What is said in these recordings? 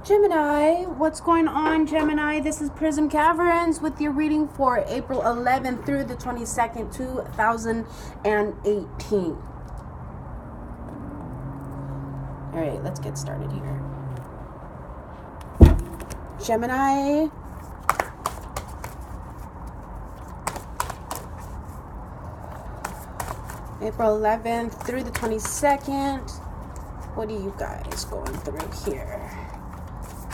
Gemini, what's going on, Gemini? This is Prism Caverns with your reading for April 11th through the 22nd, 2018. All right, let's get started here. Gemini, April 11th through the 22nd. What are you guys going through here?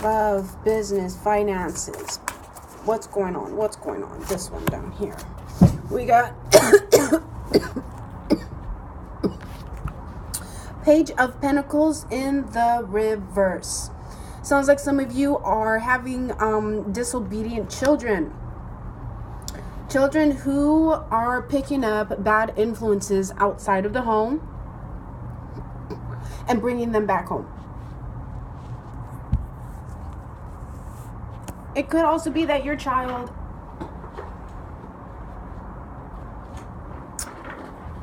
Love, business, finances. What's going on? What's going on? This one down here. We got Page of Pentacles in the reverse. Sounds like some of you are having disobedient children. Children who are picking up bad influences outside of the home and bringing them back home. It could also be that your child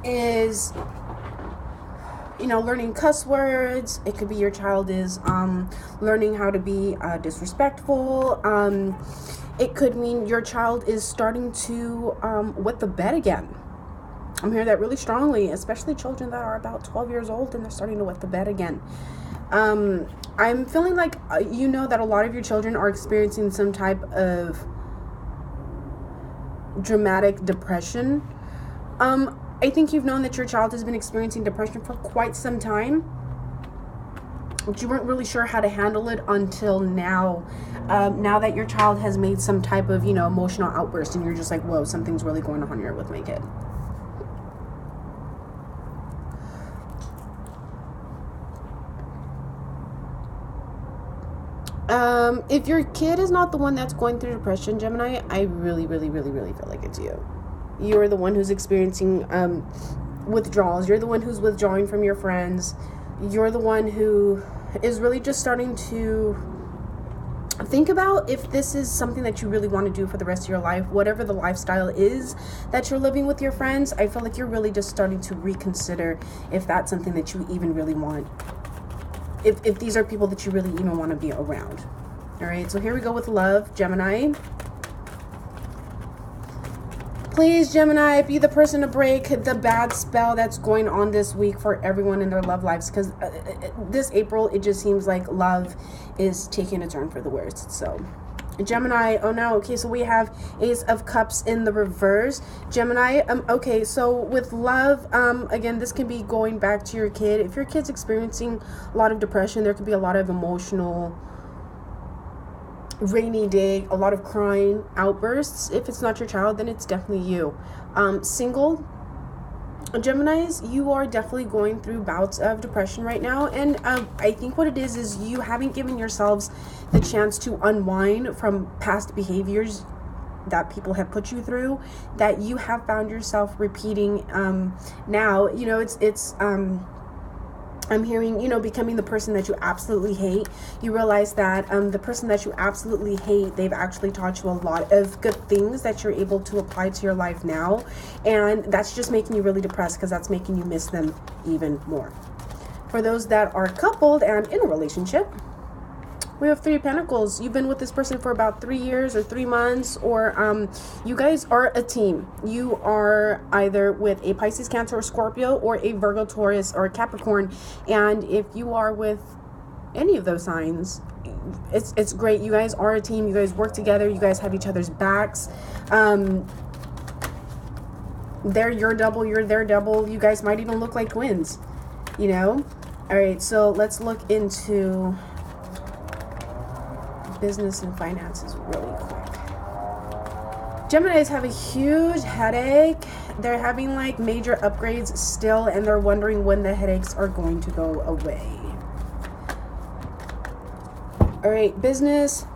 is, learning cuss words. It could be your child is learning how to be disrespectful. It could mean your child is starting to wet the bed again. I'm hearing that really strongly, especially children that are about 12 years old and they're starting to wet the bed again. I'm feeling like that a lot of your children are experiencing some type of dramatic depression. I think you've known that your child has been experiencing depression for quite some time, but you weren't really sure how to handle it until now. Now that your child has made some type of, emotional outburst and you're just like, whoa, something's really going on here with my kid. If your kid is not the one that's going through depression, Gemini, I really, really, really, really feel like it's you. You're the one who's experiencing withdrawals. You're the one who's withdrawing from your friends. You're the one who is really just starting to think about if this is something that you really want to do for the rest of your life. Whatever the lifestyle is that you're living with your friends, I feel like you're really just starting to reconsider if that's something that you even really want. If these are people that you really even want to be around. All right, so here we go with love, Gemini. Please, Gemini, be the person to break the bad spell that's going on this week for everyone in their love lives. Because this April, it just seems like love is taking a turn for the worst. So, Gemini, oh no, okay, so we have Ace of Cups in the reverse. Gemini, okay, so with love, again, this can be going back to your kid. If your kid's experiencing a lot of depression, there could be a lot of emotional rainy day, a lot of crying outbursts. If it's not your child, then it's definitely you. Single Geminis, you are definitely going through bouts of depression right now, and I think what it is you haven't given yourselves the chance to unwind from past behaviors that people have put you through, that you have found yourself repeating. Now, I'm hearing, becoming the person that you absolutely hate. You realize that the person that you absolutely hate, they've actually taught you a lot of good things that you're able to apply to your life now. And that's just making you really depressed because that's making you miss them even more. For those that are coupled and in a relationship, we have 3 of Pentacles. You've been with this person for about 3 years or 3 months, or you guys are a team. You are either with a Pisces, Cancer, or Scorpio, or a Virgo, Taurus, or a Capricorn. And if you are with any of those signs, it's great. You guys are a team. You guys work together. You guys have each other's backs. They're your double. You're their double. You guys might even look like twins, All right, so let's look into business and finances really quick. Geminis have a huge headache. They're having like major upgrades still, and they're wondering when the headaches are going to go away. All right, business.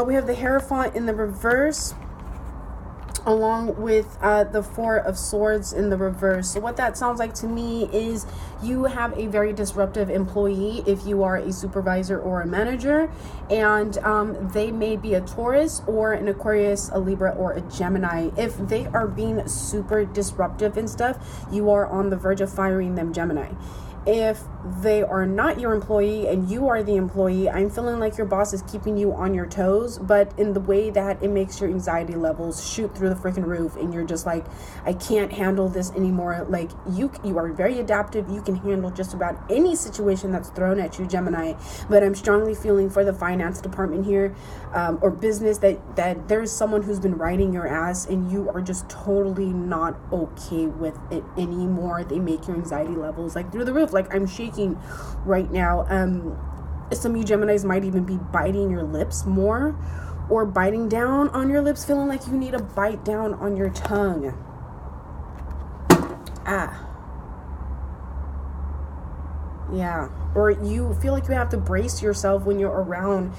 We have the Hierophant in the reverse, along with the 4 of Swords in the reverse. So what that sounds like to me is you have a very disruptive employee if you are a supervisor or a manager, and they may be a Taurus or an Aquarius, a Libra, or a Gemini. If they are being super disruptive and stuff, you are on the verge of firing them, Gemini. If they are not your employee and you are the employee. I'm feeling like your boss is keeping you on your toes, but in the way that it makes your anxiety levels shoot through the freaking roof, and you're just like, I can't handle this anymore. Like, you are very adaptive. You can handle just about any situation that's thrown at you, Gemini. But I'm strongly feeling for the finance department here, or business, that there's someone who's been riding your ass and you are just totally not okay with it anymore. They make your anxiety levels like through the roof. Like, I'm shaking right now. Some of you Geminis might even be biting your lips more, or biting down on your lips, feeling like you need to bite down on your tongue. Yeah. Or you feel like you have to brace yourself when you're around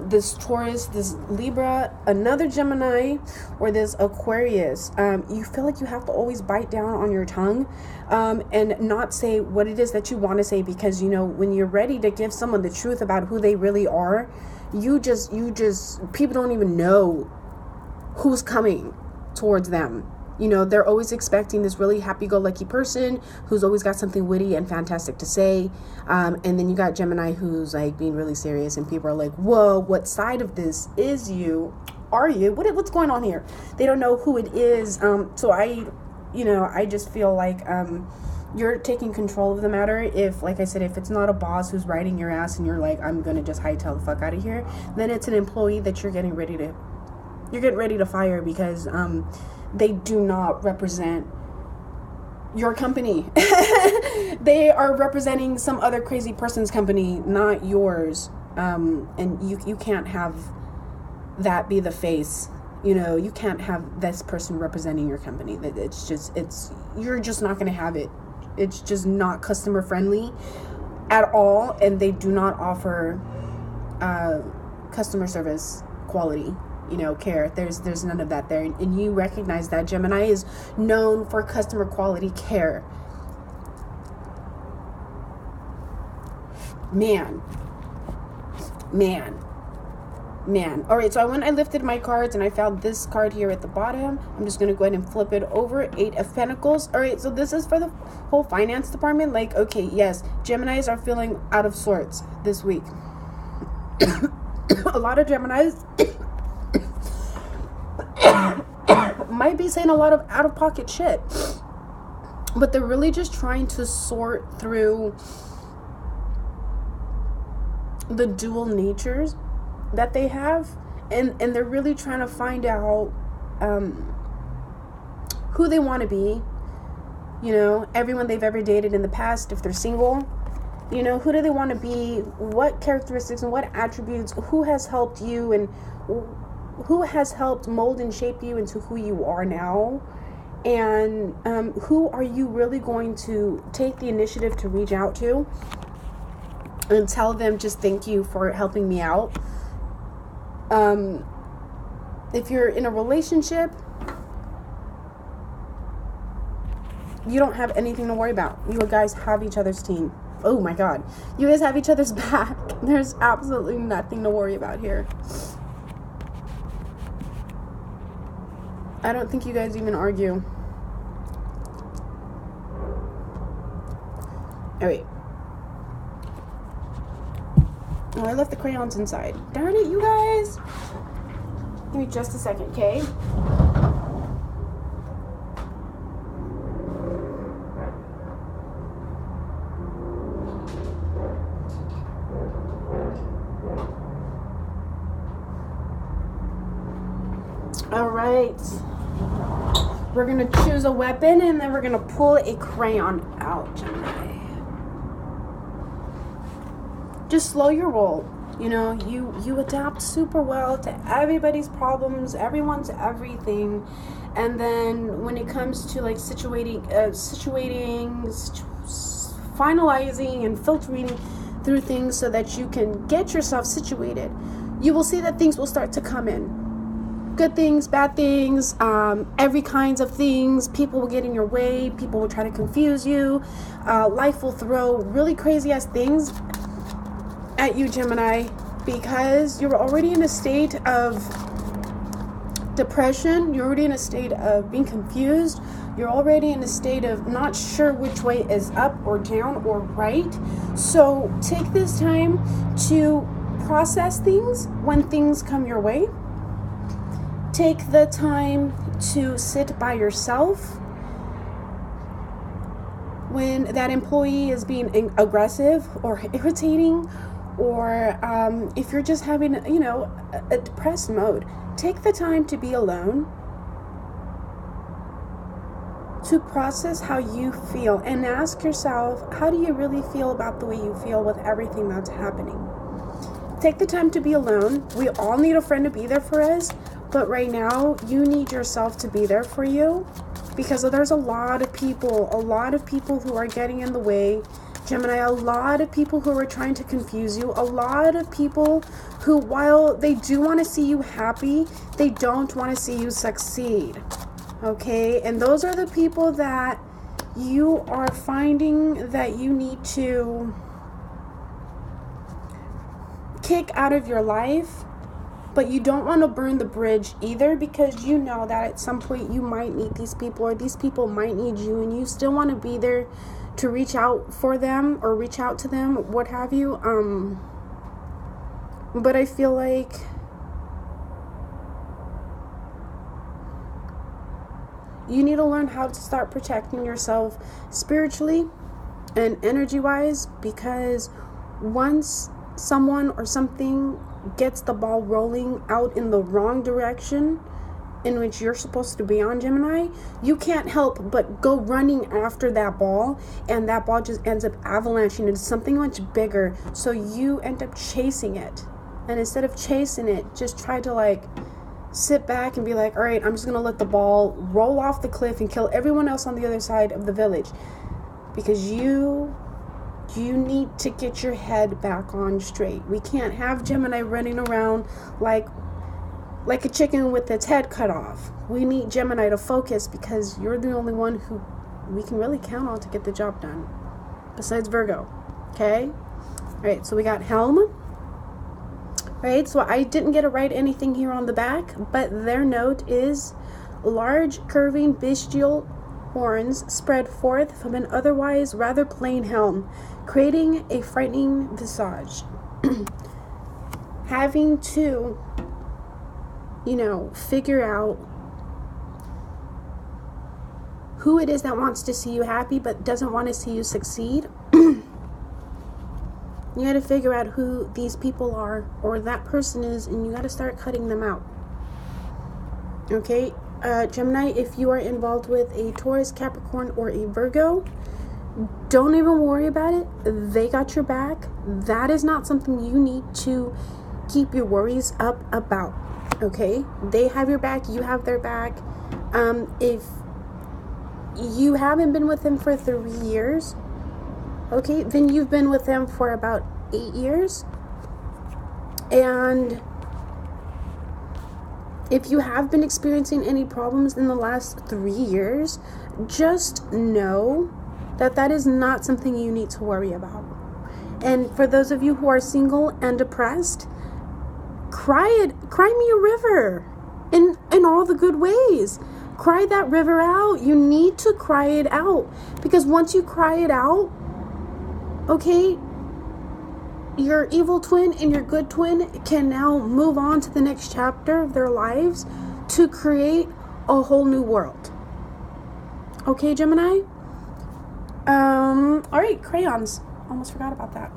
this Taurus, this Libra, another Gemini, or this Aquarius. You feel like you have to always bite down on your tongue and not say what it is that you want to say, because, you know, when you're ready to give someone the truth about who they really are, you just people don't even know who's coming towards them. You know, they're always expecting this really happy-go-lucky person who's always got something witty and fantastic to say. And then you got Gemini who's like being really serious, and people are like, whoa, what side of this is you? Are you? What's going on here? They don't know who it is. So I just feel like you're taking control of the matter. If, like I said, if it's not a boss who's riding your ass and you're like, I'm going to just hightail the fuck out of here, then it's an employee that you're getting ready to fire, because they do not represent your company. They are representing some other crazy person's company, not yours. And you can't have that be the face. You know, you can't have this person representing your company. You're just not going to have it. It's just not customer friendly at all. And they do not offer customer service quality, you know, care. There's none of that there. And you recognize that Gemini is known for customer quality care. Man. All right, so when I lifted my cards and I found this card here at the bottom, I'm just going to go ahead and flip it over. 8 of Pentacles. All right, so this is for the whole finance department. Like, okay, yes, Geminis are feeling out of sorts this week. A lot of Geminis might be saying a lot of out-of-pocket shit, but they're really just trying to sort through the dual natures that they have, and they're really trying to find out who they want to be. You know, everyone they've ever dated in the past, if they're single, you know, who do they want to be, what characteristics and what attributes, who has helped you and who has helped mold and shape you into who you are now, and who are you really going to take the initiative to reach out to and tell them just thank you for helping me out. If you're in a relationship, you don't have anything to worry about. You guys have each other's team. Oh my God. You guys have each other's back. There's absolutely nothing to worry about here. I don't think you guys even argue. All right. Oh, I left the crayons inside. Darn it, you guys. Give me just a second, okay? All right. We're going to choose a weapon, and then we're going to pull a crayon out, Gemini. Just slow your roll. You know, you adapt super well to everybody's problems, everyone's everything. And then when it comes to like finalizing and filtering through things so that you can get yourself situated, you will see that things will start to come in. Good things, bad things, every kinds of things. People will get in your way. People will try to confuse you. Life will throw really crazy ass things at you, Gemini, because you're already in a state of depression. You're already in a state of being confused. You're already in a state of not sure which way is up or down or right. So take this time to process things when things come your way. Take the time to sit by yourself when that employee is being aggressive or irritating, or if you're just having, a depressed mode. Take the time to be alone, to process how you feel, and ask yourself, how do you really feel about the way you feel with everything that's happening? Take the time to be alone. We all need a friend to be there for us, but right now you need yourself to be there for you, because there's a lot of people who are getting in the way, Gemini, a lot of people who are trying to confuse you, a lot of people who, while they do want to see you happy, they don't want to see you succeed. Okay, and those are the people that you are finding that you need to kick out of your life, but you don't want to burn the bridge either, because you know that at some point you might need these people, or these people might need you, and you still want to be there to reach out for them or reach out to them, what have you. But I feel like you need to learn how to start protecting yourself spiritually and energy-wise, because once someone or something gets the ball rolling out in the wrong direction in which you're supposed to be on, Gemini, you can't help but go running after that ball, and that ball just ends up avalanching into something much bigger. So you end up chasing it, and instead of chasing it, just try to sit back and be like, all right, I'm just gonna let the ball roll off the cliff and kill everyone else on the other side of the village, because you need to get your head back on straight. We can't have Gemini running around like a chicken with its head cut off. We need Gemini to focus, because you're the only one who we can really count on to get the job done, besides Virgo. Okay? All right, so we got Helm. All right, so I didn't get to write anything here on the back, but their note is large, curving, bestial horns spread forth from an otherwise rather plain helm, creating a frightening visage. Having to, figure out who it is that wants to see you happy but doesn't want to see you succeed. You got to figure out who these people are, or that person is, and you got to start cutting them out. Okay, Gemini, if you are involved with a Taurus, Capricorn, or a Virgo, don't even worry about it. They got your back. That is not something you need to keep your worries up about. Okay, they have your back, you have their back. If you haven't been with them for 3 years, okay, then you've been with them for about 8 years. And if you have been experiencing any problems in the last 3 years, just know that that is not something you need to worry about. And for those of you who are single and depressed, cry me a river in all the good ways. Cry that river out. You need to cry it out, because once you cry it out, okay, your evil twin and your good twin can now move on to the next chapter of their lives to create a whole new world. Okay, Gemini? All right, crayons. Almost forgot about that.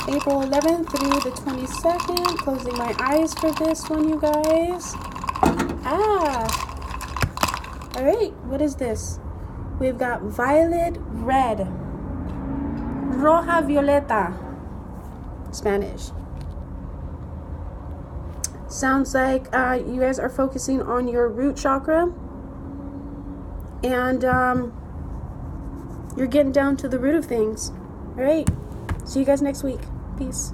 April 11th through the 22nd. Closing my eyes for this one, you guys. All right, what is this? We've got violet, red, roja, violeta, Spanish. Sounds like you guys are focusing on your root chakra, and you're getting down to the root of things. All right, see you guys next week. Peace.